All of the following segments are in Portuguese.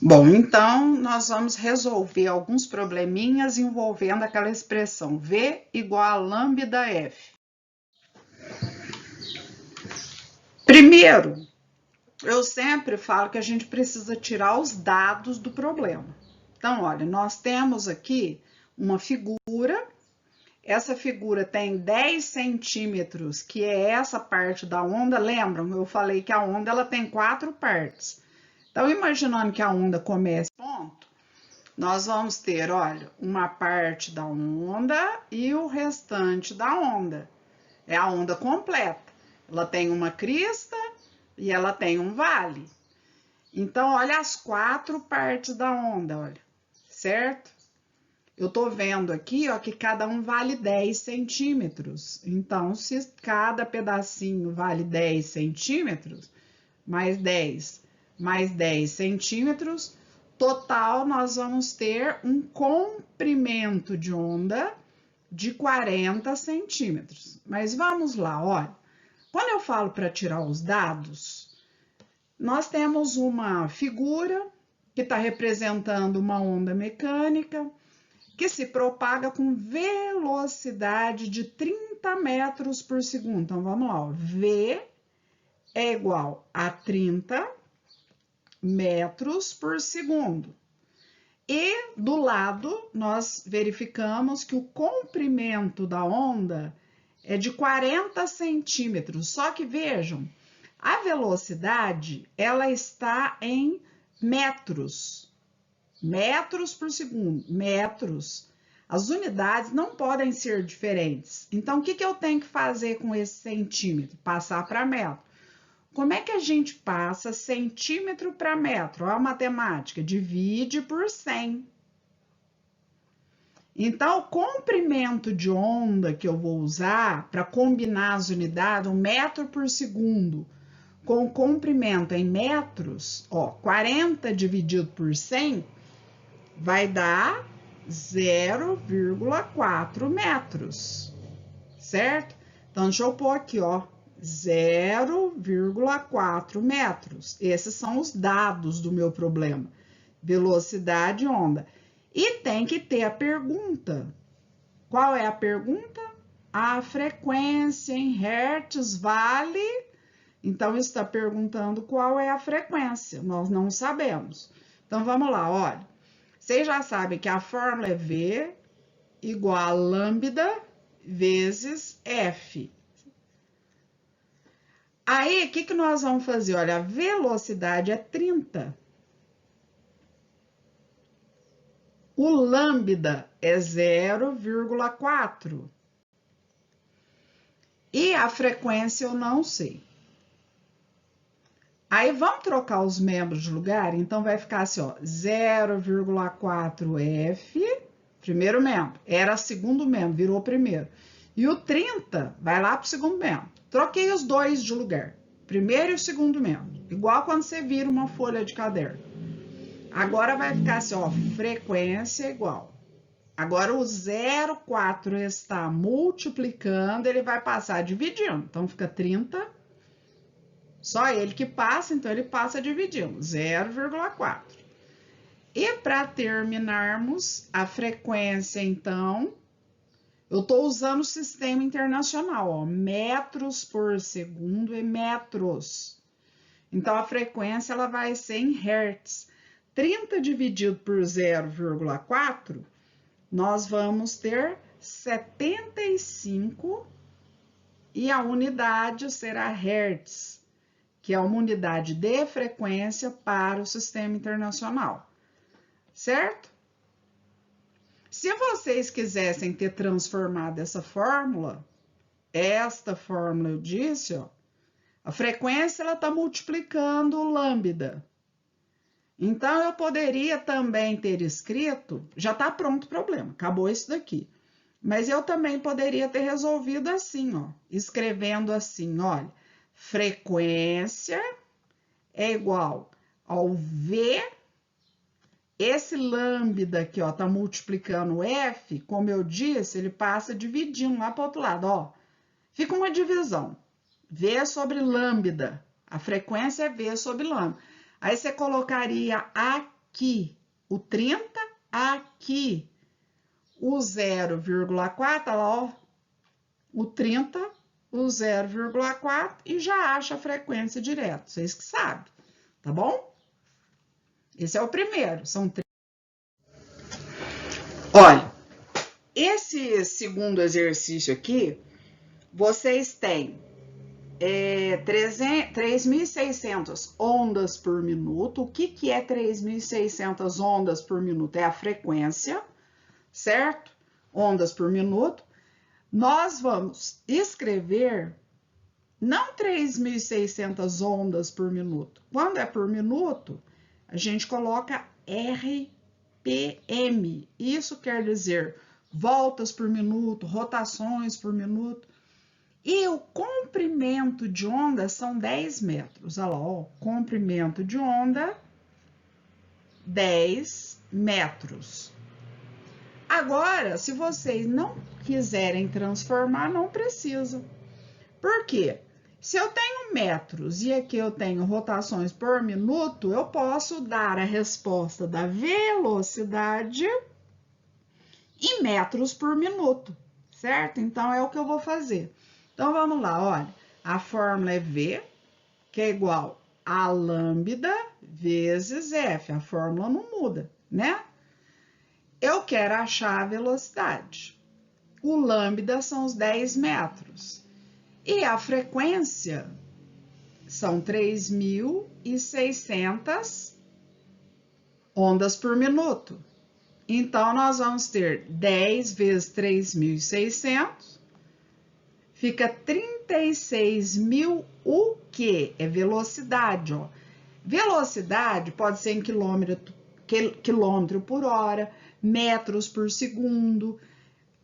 Bom, então nós vamos resolver alguns probleminhas envolvendo aquela expressão V igual a lambda F. Primeiro, eu sempre falo que a gente precisa tirar os dados do problema. Então, olha, nós temos aqui uma figura. Essa figura tem 10 centímetros, que é essa parte da onda. Lembram? Eu falei que a onda ela tem 4 partes. Então, imaginando que a onda comece ponto, nós vamos ter, olha, uma parte da onda e o restante da onda. É a onda completa. Ela tem uma crista e ela tem um vale. Então, olha as 4 partes da onda, olha, certo? Eu tô vendo aqui, ó, que cada um vale 10 centímetros. Então, se cada pedacinho vale 10 centímetros, mais 10 centímetros, total nós vamos ter um comprimento de onda de 40 centímetros. Mas vamos lá, olha. Quando eu falo para tirar os dados, nós temos uma figura que está representando uma onda mecânica que se propaga com velocidade de 30 metros por segundo. Então, vamos lá, ó. V é igual a 30 metros por segundo. E do lado, nós verificamos que o comprimento da onda é de 40 centímetros. Só que vejam, a velocidade ela está em metros. Metros por segundo, metros. As unidades não podem ser diferentes. Então, o que eu tenho que fazer com esse centímetro? Passar para metro. Como é que a gente passa centímetro para metro? Olha a matemática, divide por 100. Então, o comprimento de onda que eu vou usar para combinar as unidades, 1 metro por segundo, com o comprimento em metros, ó, 40 dividido por 100, vai dar 0,4 metros, certo? Então, deixa eu pôr aqui, ó, 0,4 metros. Esses são os dados do meu problema. Velocidade e onda. E tem que ter a pergunta. Qual é a pergunta? A frequência em hertz vale. Então, está perguntando qual é a frequência. Nós não sabemos. Então, vamos lá, olha. Vocês já sabem que a fórmula é V igual a lambda vezes F. Aí, o que nós vamos fazer? Olha, a velocidade é 30. O lambda é 0,4. E a frequência eu não sei. Aí, vamos trocar os membros de lugar? Então, vai ficar assim, ó, 0,4F, primeiro membro. Era segundo membro, virou primeiro. E o 30 vai lá para o segundo membro. Troquei os dois de lugar, primeiro e o segundo membro, igual quando você vira uma folha de caderno. Agora vai ficar assim, ó, frequência igual. Agora o 0,4 está multiplicando, ele vai passar dividindo. Então, fica 30. Só ele que passa, então ele passa dividindo, 0,4. E para terminarmos, a frequência, então, eu estou usando o sistema internacional, ó, metros por segundo e metros. Então, a frequência ela vai ser em hertz. 30 dividido por 0,4, nós vamos ter 75 e a unidade será hertz, que é uma unidade de frequência para o sistema internacional, certo? Se vocês quisessem ter transformado essa fórmula, esta fórmula eu disse, ó, a frequência ela está multiplicando o lambda. Então, eu poderia também ter escrito, já está pronto o problema, acabou isso daqui. Mas eu também poderia ter resolvido assim, ó, escrevendo assim, olha, frequência é igual ao V, esse lambda aqui, ó, tá multiplicando o F, como eu disse, ele passa dividindo lá para o outro lado, ó. Fica uma divisão, V sobre lambda, a frequência é V sobre lambda. Aí você colocaria aqui, o 30 aqui, o 0,4, olha lá, ó, o 30, o 0,4 e já acha a frequência direto, vocês que sabem, tá bom? Esse é o primeiro, são 3. Olha, esse segundo exercício aqui, vocês têm 3.600 ondas por minuto. O que é 3.600 ondas por minuto? É a frequência, certo? Ondas por minuto. Nós vamos escrever não 3.600 ondas por minuto. Quando é por minuto, a gente coloca RPM. Isso quer dizer voltas por minuto, rotações por minuto. E o comprimento de onda são 10 metros. Olha lá, ó, comprimento de onda, 10 metros. Agora, se vocês não quiserem transformar, não precisa. Por quê? Se eu tenho metros e aqui eu tenho rotações por minuto, eu posso dar a resposta da velocidade em metros por minuto, certo? Então, é o que eu vou fazer. Então, vamos lá, olha, a fórmula é V, que é igual a lambda vezes F, a fórmula não muda, né? Eu quero achar a velocidade. O lambda são os 10 metros. E a frequência são 3.600 ondas por minuto. Então, nós vamos ter 10 vezes 3.600, fica 36.000 o quê? É velocidade, ó. Velocidade pode ser em quilômetro por hora, metros por segundo,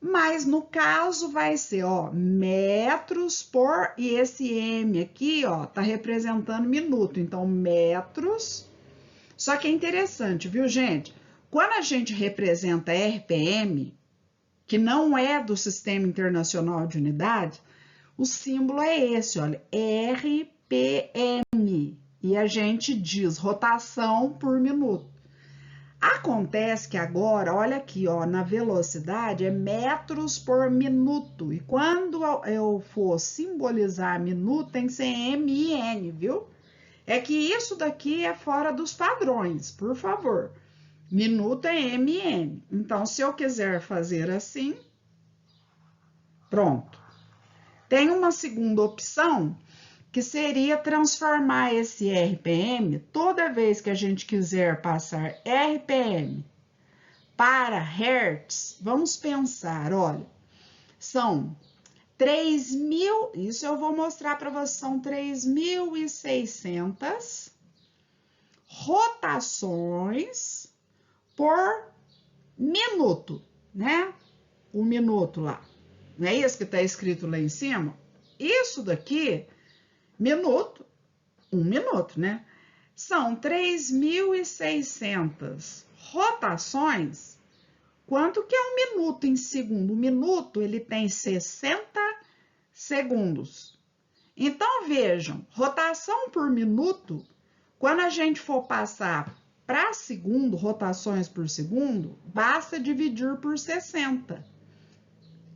mas no caso vai ser, ó, metros por, e esse M aqui, ó, tá representando minuto, então metros. Só que é interessante, viu, gente? Quando a gente representa RPM, que não é do Sistema Internacional de Unidades, o símbolo é esse, olha, RPM, e a gente diz rotação por minuto. Acontece que agora, olha aqui, ó, na velocidade é metros por minuto, e quando eu for simbolizar minuto, tem que ser MN, viu? É que isso daqui é fora dos padrões, por favor. Minuto é MN. Então, se eu quiser fazer assim, pronto. Tem uma segunda opção, que seria transformar esse RPM, toda vez que a gente quiser passar RPM para Hertz, vamos pensar, olha, são 3.000, isso eu vou mostrar para vocês, são 3.600 rotações por minuto, né? O minuto lá. Não é isso que está escrito lá em cima? Isso daqui, minuto, 1 minuto, né? São 3.600 rotações. Quanto que é um minuto em segundo? Um minuto, ele tem 60 segundos. Então, vejam, rotação por minuto, quando a gente for passar para segundo, rotações por segundo, basta dividir por 60.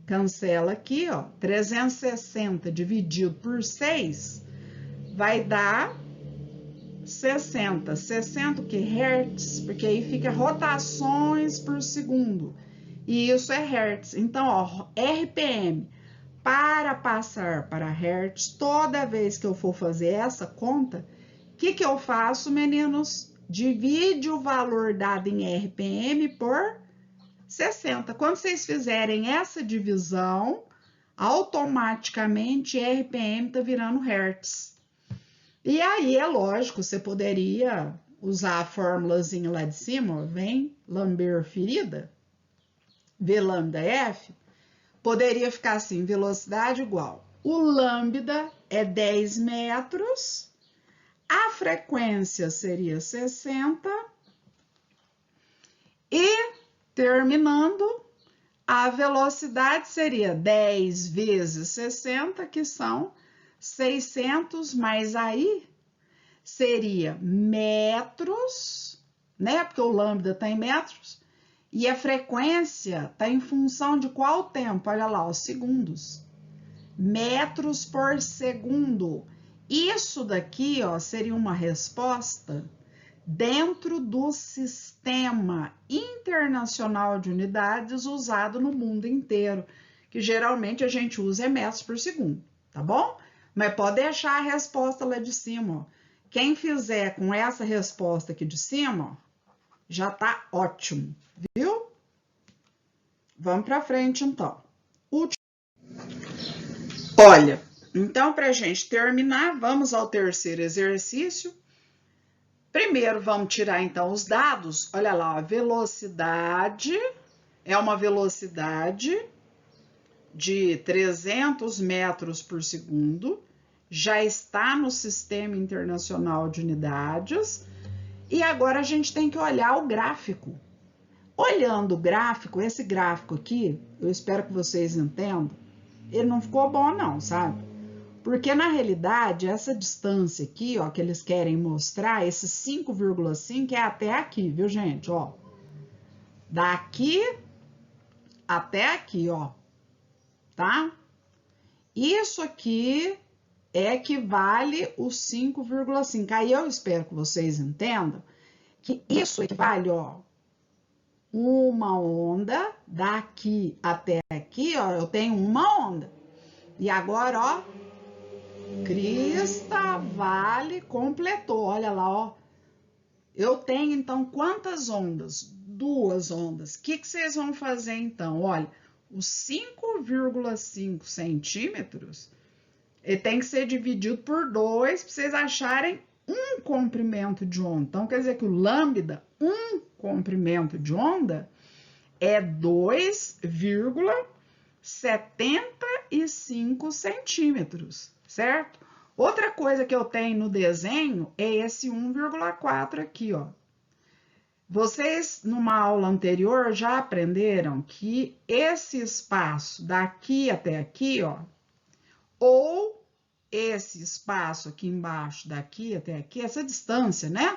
Cancela aqui, ó, 360 dividido por 6 vai dar 60. 60 o que? Hertz, porque aí fica rotações por segundo. E isso é Hertz. Então, ó, RPM, para passar para Hertz, toda vez que eu for fazer essa conta, o que eu faço, meninos? Divide o valor dado em RPM por 60. Quando vocês fizerem essa divisão, automaticamente RPM está virando Hertz. E aí, é lógico, você poderia usar a formulazinha lá de cima, ó, vem lamber ferida, V lambda F, poderia ficar assim, velocidade igual. O lambda é 10 metros, a frequência seria 60 e, terminando, a velocidade seria 10 vezes 60, que são 600, mas aí seria metros né? Porque o lambda está em metros. E a frequência está em função de qual tempo? Olha lá, os segundos. Metros por segundo. Isso daqui, ó, seria uma resposta dentro do sistema internacional de unidades usado no mundo inteiro, que geralmente a gente usa metros por segundo, tá bom? Mas pode deixar a resposta lá de cima, ó. Quem fizer com essa resposta aqui de cima, ó, já tá ótimo, viu? Vamos para frente, então. Olha, então, para a gente terminar, vamos ao terceiro exercício. Primeiro, vamos tirar, então, os dados. Olha lá, a velocidade é uma velocidade de 300 metros por segundo. Já está no Sistema Internacional de Unidades. E agora a gente tem que olhar o gráfico. Olhando o gráfico, esse gráfico aqui, eu espero que vocês entendam, ele não ficou bom não, sabe? Porque na realidade, essa distância aqui, ó, que eles querem mostrar, esse 5,5 é até aqui, viu, gente? Ó, daqui até aqui, ó, tá? Isso aqui equivale os 5,5. Aí eu espero que vocês entendam que isso equivale, ó, uma onda daqui até aqui, ó, eu tenho uma onda. E agora, ó, Crista Vale completou, olha lá, ó. Eu tenho, então, quantas ondas? 2 ondas. O que vocês vão fazer, então? Olha, os 5,5 centímetros, ele tem que ser dividido por 2 para vocês acharem um comprimento de onda. Então, quer dizer que o lambda, um comprimento de onda, é 2,75 centímetros, certo? Outra coisa que eu tenho no desenho é esse 1,4 aqui, ó. Vocês, numa aula anterior, já aprenderam que esse espaço daqui até aqui, ó, ou esse espaço aqui embaixo, daqui até aqui, essa distância, né?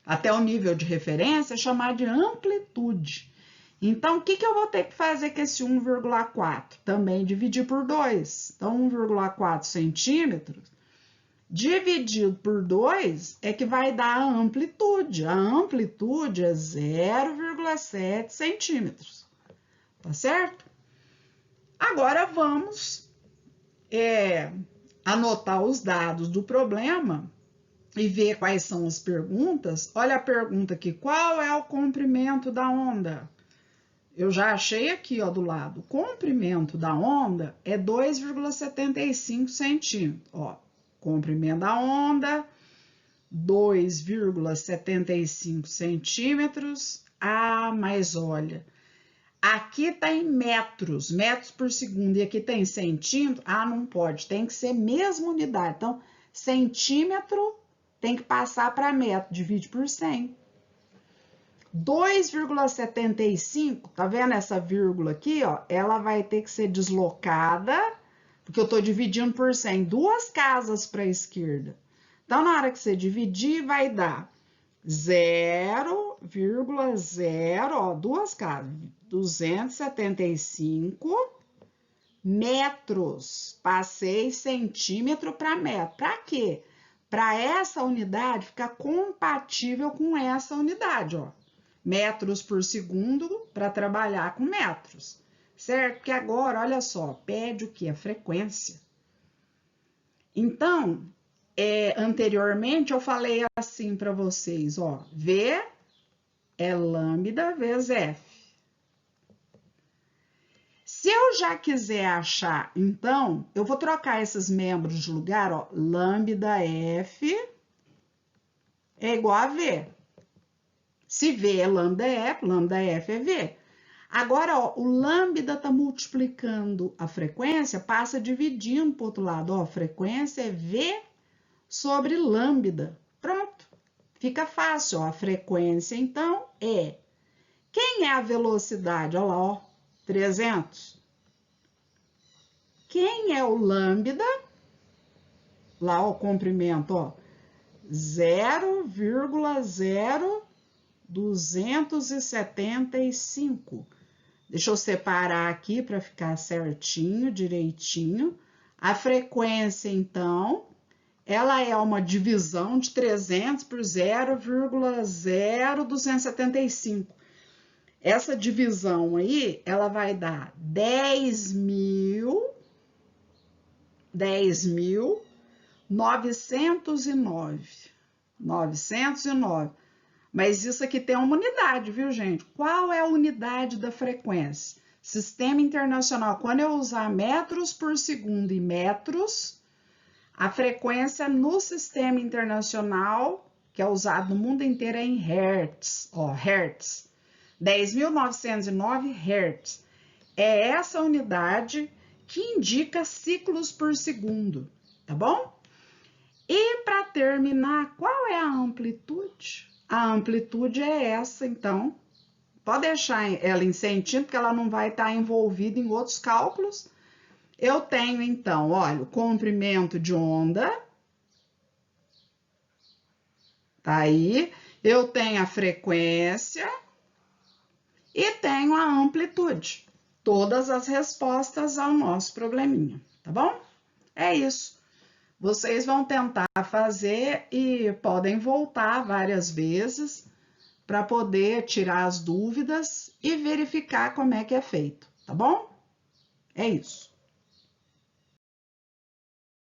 Até o nível de referência, é chamada de amplitude. Então, o que eu vou ter que fazer com esse 1,4? Também dividir por 2. Então, 1,4 centímetros dividido por 2 é que vai dar a amplitude. A amplitude é 0,7 centímetros. Tá certo? Agora, vamos anotar os dados do problema e ver quais são as perguntas. Olha a pergunta aqui. Qual é o comprimento da onda? Eu já achei aqui, ó, do lado. O comprimento da onda é 2,75 centímetros. Ó, comprimento da onda, 2,75 centímetros. Ah, mas olha, aqui tá em metros, metros por segundo, e aqui tem centímetro. Ah, não pode, tem que ser mesma unidade. Então, centímetro tem que passar para metro, divide por 100. 2,75, tá vendo essa vírgula aqui, ó? Ela vai ter que ser deslocada, porque eu tô dividindo por 100, 2 casas para a esquerda. Então, na hora que você dividir, vai dar 0,0, ó, 2 casas, 275 metros. Passei centímetro para metro. Para quê? Para essa unidade ficar compatível com essa unidade, ó. Metros por segundo para trabalhar com metros, certo? Porque agora, olha só, pede o que? A frequência. Então, anteriormente eu falei assim para vocês, ó, V é lambda vezes F. Se eu já quiser achar, então, eu vou trocar esses membros de lugar, ó, lambda F é igual a V. Se V é lambda F é V. Agora, ó, o lambda está multiplicando a frequência, passa dividindo para o outro lado. Ó, frequência é V sobre lambda. Pronto, fica fácil. Ó, a frequência, então, é... Quem é a velocidade? Olha lá, ó, 300. Quem é o lambda? Lá, ó, o comprimento, ó, 0,0 275. Deixa eu separar aqui para ficar certinho, direitinho. A frequência, então, ela é uma divisão de 300 por 0,0275. Essa divisão aí, ela vai dar 10.909. 909. Mas isso aqui tem uma unidade, viu, gente? Qual é a unidade da frequência? Sistema internacional, quando eu usar metros por segundo e metros, a frequência no sistema internacional, que é usado no mundo inteiro, é em hertz. Ó, hertz. 10.909 hertz. É essa unidade que indica ciclos por segundo, tá bom? E para terminar, qual é a amplitude? A amplitude é essa, então. Pode deixar ela em centímetro, porque ela não vai estar envolvida em outros cálculos. Eu tenho, então, olha, o comprimento de onda. Tá aí. Eu tenho a frequência e tenho a amplitude. Todas as respostas ao nosso probleminha, tá bom? É isso. Vocês vão tentar fazer e podem voltar várias vezes para poder tirar as dúvidas e verificar como é que é feito, tá bom? É isso.